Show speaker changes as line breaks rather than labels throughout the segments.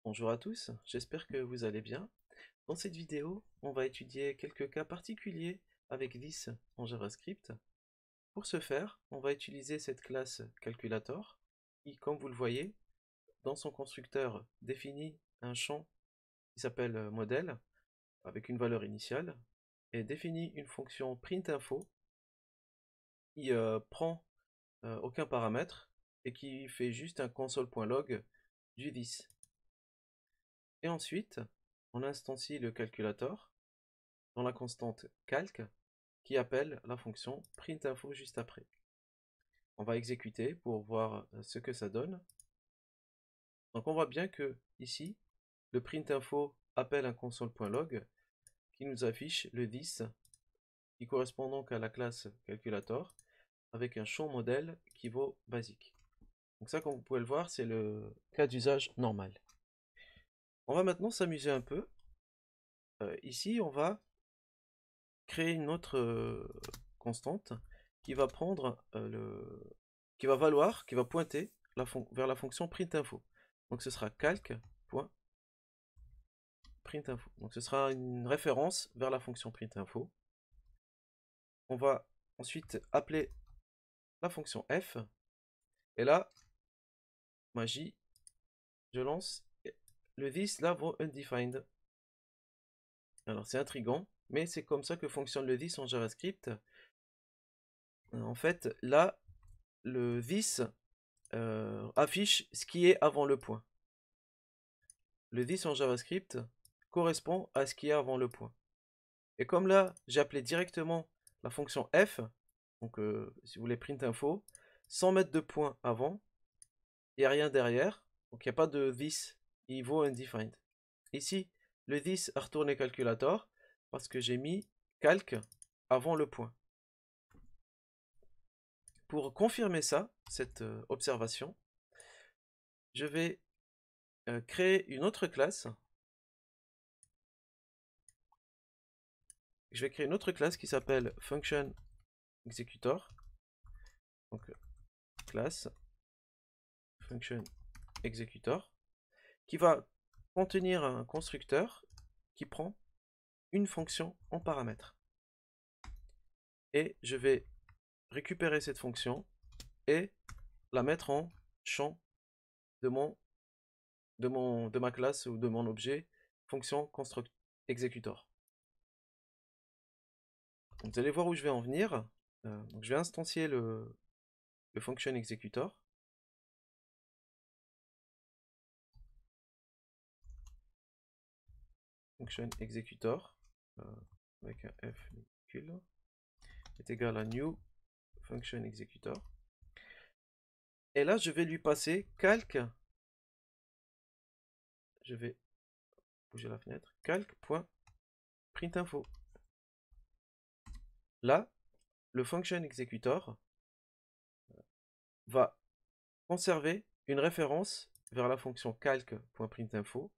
Bonjour à tous, j'espère que vous allez bien. Dans cette vidéo, on va étudier quelques cas particuliers avec this en JavaScript. Pour ce faire, on va utiliser cette classe Calculator qui, comme vous le voyez, dans son constructeur définit un champ qui s'appelle modèle avec une valeur initiale et définit une fonction printinfo qui prend aucun paramètre et qui fait juste un console.log du this. Et ensuite, on instancie le calculator dans la constante calc qui appelle la fonction printinfo juste après. On va exécuter pour voir ce que ça donne. Donc on voit bien que ici, le printinfo appelle un console.log qui nous affiche le this qui correspond donc à la classe calculator avec un champ modèle qui vaut basique. Donc ça, comme vous pouvez le voir, c'est le cas d'usage normal. On va maintenant s'amuser un peu. Ici, on va créer une autre constante qui va prendre qui va pointer vers la fonction printinfo. Donc ce sera calc.printinfo. Donc ce sera une référence vers la fonction printinfo. On va ensuite appeler la fonction f. Et là, magie, je lance le this là vaut undefined. Alors c'est intriguant, mais c'est comme ça que fonctionne le this en JavaScript. En fait, là, le this affiche ce qui est avant le point. Le this en JavaScript correspond à ce qui est avant le point. Et comme là, j'ai appelé directement la fonction f, donc si vous voulez printinfo, sans mettre de point avant, il n'y a rien derrière, donc il n'y a pas de this, il vaut undefined. Ici, le this a retourné calculator parce que j'ai mis calc avant le point. Pour confirmer ça, cette observation, je vais créer une autre classe. Je vais créer une autre classe qui s'appelle function executor. Donc classe function executor qui va contenir un constructeur qui prend une fonction en paramètre. Et je vais récupérer cette fonction et la mettre en champ de ma classe ou de mon objet fonction construct executor. Donc, vous allez voir où je vais en venir. Donc, je vais instancier le function executor. Function executor avec un f minuscule est égal à new function executor. Et là, je vais lui passer calc. Je vais bouger la fenêtre. Calc.printinfo. Là, le function executor va conserver une référence vers la fonction calc.printinfo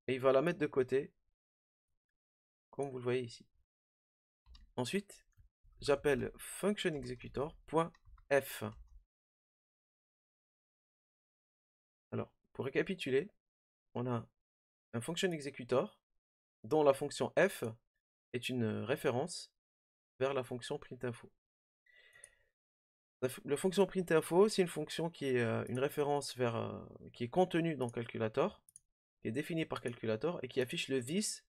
et il va la mettre de côté, comme vous le voyez ici. Ensuite, j'appelle function executor.f. Alors, pour récapituler, on a un function executor dont la fonction f est une référence vers la fonction printinfo. La fonction printinfo, c'est une fonction qui est une référence vers qui est contenue dans Calculator, qui est définie par Calculator et qui affiche le this.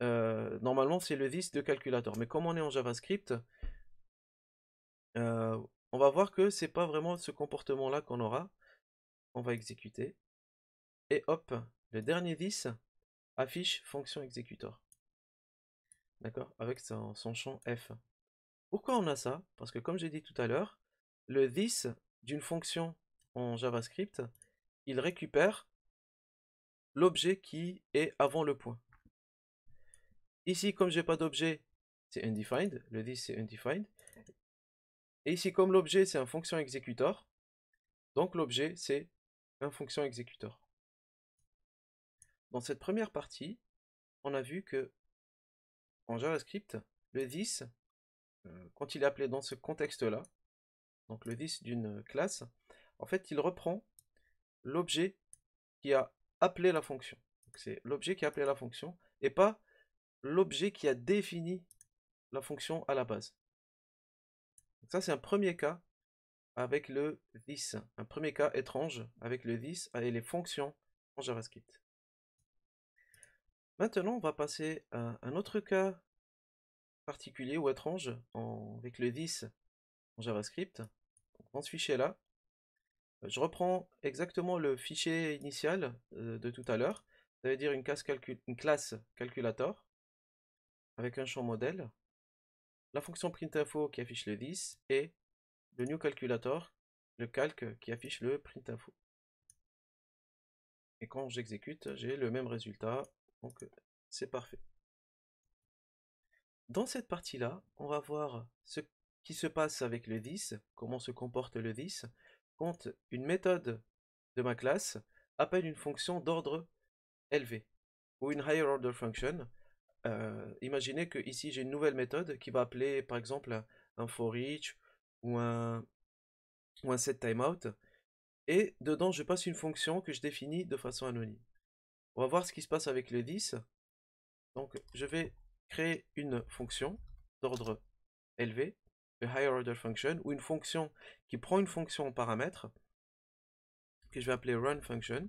Normalement, c'est le this de Calculator, mais comme on est en JavaScript, on va voir que c'est pas vraiment ce comportement-là qu'on aura. On va exécuter et hop, le dernier this affiche fonction executor. D'accord, avec son champ f. Pourquoi on a ça? Parce que comme j'ai dit tout à l'heure, le this d'une fonction en JavaScript, il récupère l'objet qui est avant le point. Ici, comme j'ai pas d'objet, c'est undefined. Le this c'est undefined. Et ici, comme l'objet c'est un fonction executor, donc l'objet c'est un fonction executor. Dans cette première partie, on a vu que en JavaScript, le this, quand il est appelé dans ce contexte-là, donc le this d'une classe, en fait, il reprend l'objet qui a appelé la fonction. C'est l'objet qui a appelé la fonction et pas l'objet qui a défini la fonction à la base. Donc ça, c'est un premier cas avec le this, un premier cas étrange avec le this et les fonctions en JavaScript. Maintenant, on va passer à un autre cas particulier ou étrange avec le this en JavaScript. Donc, dans ce fichier-là, je reprends exactement le fichier initial de tout à l'heure. Ça veut dire une classe calculator avec un champ modèle, la fonction printInfo qui affiche le this et le new calculator, le calc qui affiche le printInfo. Et quand j'exécute, j'ai le même résultat, donc c'est parfait. Dans cette partie-là, on va voir ce qui se passe avec le this, comment se comporte le this, quand une méthode de ma classe appelle une fonction d'ordre élevé, ou une higher order function. Imaginez que ici j'ai une nouvelle méthode qui va appeler par exemple un for each ou un setTimeout, et dedans je passe une fonction que je définis de façon anonyme. On va voir ce qui se passe avec le this. Donc je vais créer une fonction d'ordre élevé, le higher order function, ou une fonction qui prend une fonction en paramètre que je vais appeler run function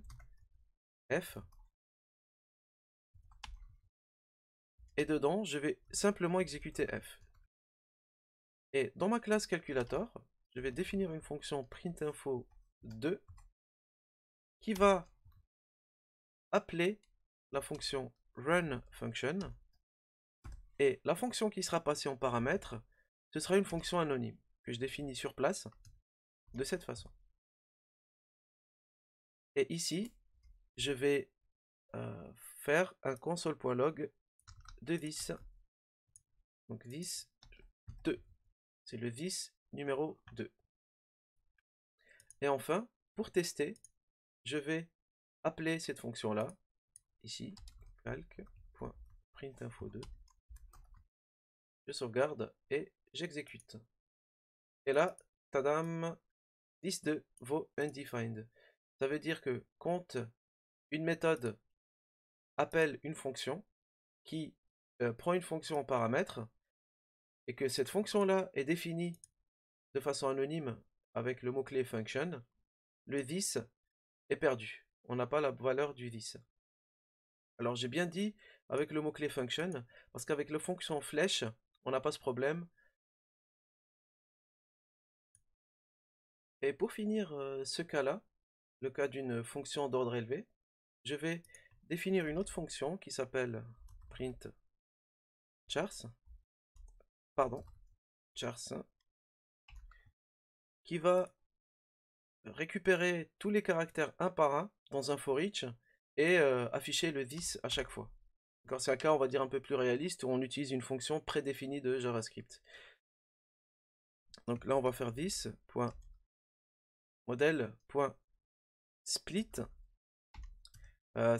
f, et dedans je vais simplement exécuter f. Et dans ma classe calculator, je vais définir une fonction printinfo2 qui va appeler la fonction run function, et la fonction qui sera passée en paramètre, ce sera une fonction anonyme que je définis sur place de cette façon. Et ici, je vais faire un console.log de this. Donc this 2. C'est le this numéro 2. Et enfin, pour tester, je vais appeler cette fonction-là, ici, calc.printinfo2. Je sauvegarde et j'exécute. Et là, tadam, this2 vaut undefined. Ça veut dire que quand une méthode appelle une fonction qui prend une fonction en paramètre et que cette fonction-là est définie de façon anonyme avec le mot-clé function, le this est perdu. On n'a pas la valeur du this. Alors j'ai bien dit avec le mot-clé function, parce qu'avec la fonction flèche, on n'a pas ce problème. Et pour finir ce cas-là, le cas d'une fonction d'ordre élevé, je vais définir une autre fonction qui s'appelle print chars, qui va récupérer tous les caractères un par un dans un for each et afficher le this à chaque fois. C'est un cas, on va dire, un peu plus réaliste où on utilise une fonction prédéfinie de JavaScript. Donc là, on va faire this.model.split. La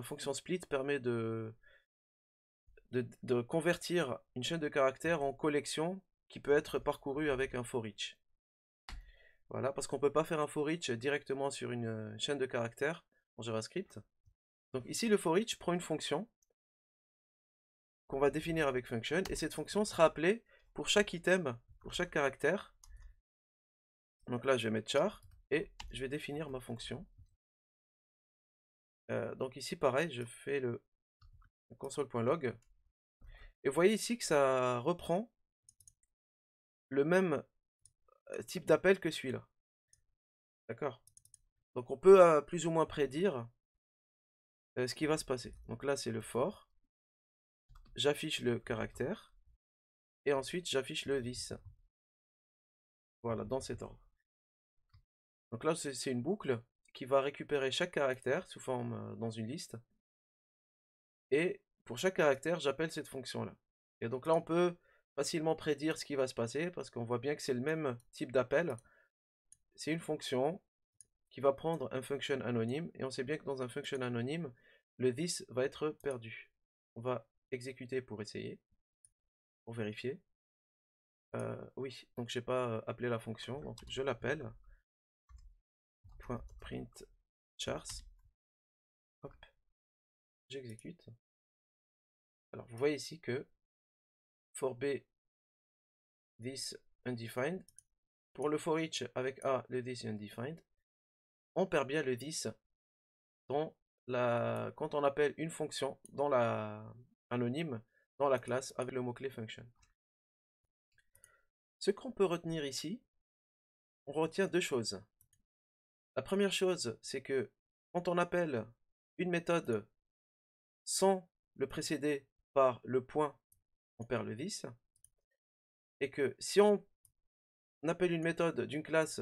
fonction split permet de convertir une chaîne de caractères en collection qui peut être parcourue avec un for each. Voilà, parce qu'on ne peut pas faire un for each directement sur une chaîne de caractères en JavaScript. Donc ici, le for each prend une fonction qu'on va définir avec function, et cette fonction sera appelée pour chaque item, pour chaque caractère. Donc là, je vais mettre char, et je vais définir ma fonction. Donc ici, pareil, je fais le console.log. Et vous voyez ici que ça reprend le même type d'appel que celui-là. D'accord? Donc on peut plus ou moins prédire ce qui va se passer. Donc là, c'est le for. J'affiche le caractère. Et ensuite, j'affiche le this. Voilà, dans cet ordre. Donc là, c'est une boucle qui va récupérer chaque caractère sous forme dans une liste. Et pour chaque caractère, j'appelle cette fonction-là. Et donc là, on peut facilement prédire ce qui va se passer parce qu'on voit bien que c'est le même type d'appel. C'est une fonction qui va prendre un function anonyme. Et on sait bien que dans un function anonyme, le this va être perdu. On va exécuter pour essayer, pour vérifier. Oui, donc je n'ai pas appelé la fonction, donc je l'appelle. .print chars. Hop, j'exécute. Alors vous voyez ici que for b this undefined, pour le for each avec a le this undefined, on perd bien le this quand on appelle une fonction dans la anonyme dans la classe avec le mot-clé function. Ce qu'on peut retenir ici, on retient deux choses. La première chose, c'est que quand on appelle une méthode sans le précéder par le point, on perd le this. Et que si on appelle une méthode d'une classe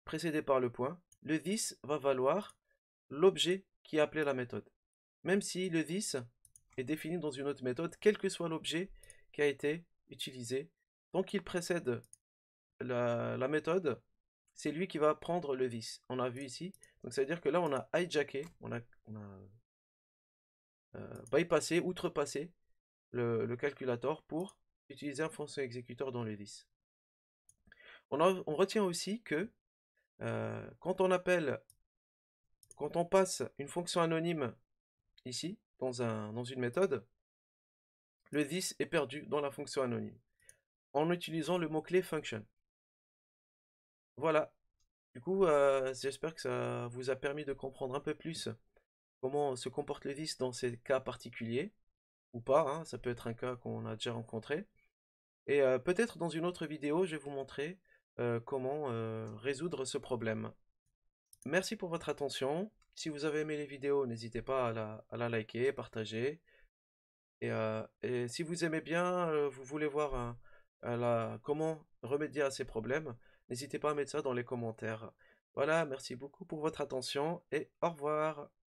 précédée par le point, le this va valoir l'objet qui a appelé la méthode. Même si le this est défini dans une autre méthode, quel que soit l'objet qui a été utilisé, tant qu'il précède la méthode, c'est lui qui va prendre le this. On a vu ici. Donc ça veut dire que là on a hijacké, on a bypassé, outrepassé le calculator pour utiliser un fonction exécuteur dans le this. On retient aussi que quand on passe une fonction anonyme ici, dans une méthode, le this est perdu dans la fonction anonyme, en utilisant le mot-clé function. Voilà. Du coup, j'espère que ça vous a permis de comprendre un peu plus comment se comporte le this dans ces cas particuliers, ou pas, hein, ça peut être un cas qu'on a déjà rencontré. Et peut-être dans une autre vidéo, je vais vous montrer comment résoudre ce problème. Merci pour votre attention. Si vous avez aimé les vidéos, n'hésitez pas à la liker, partager. Et si vous aimez bien, vous voulez voir comment remédier à ces problèmes, n'hésitez pas à mettre ça dans les commentaires. Voilà, merci beaucoup pour votre attention et au revoir.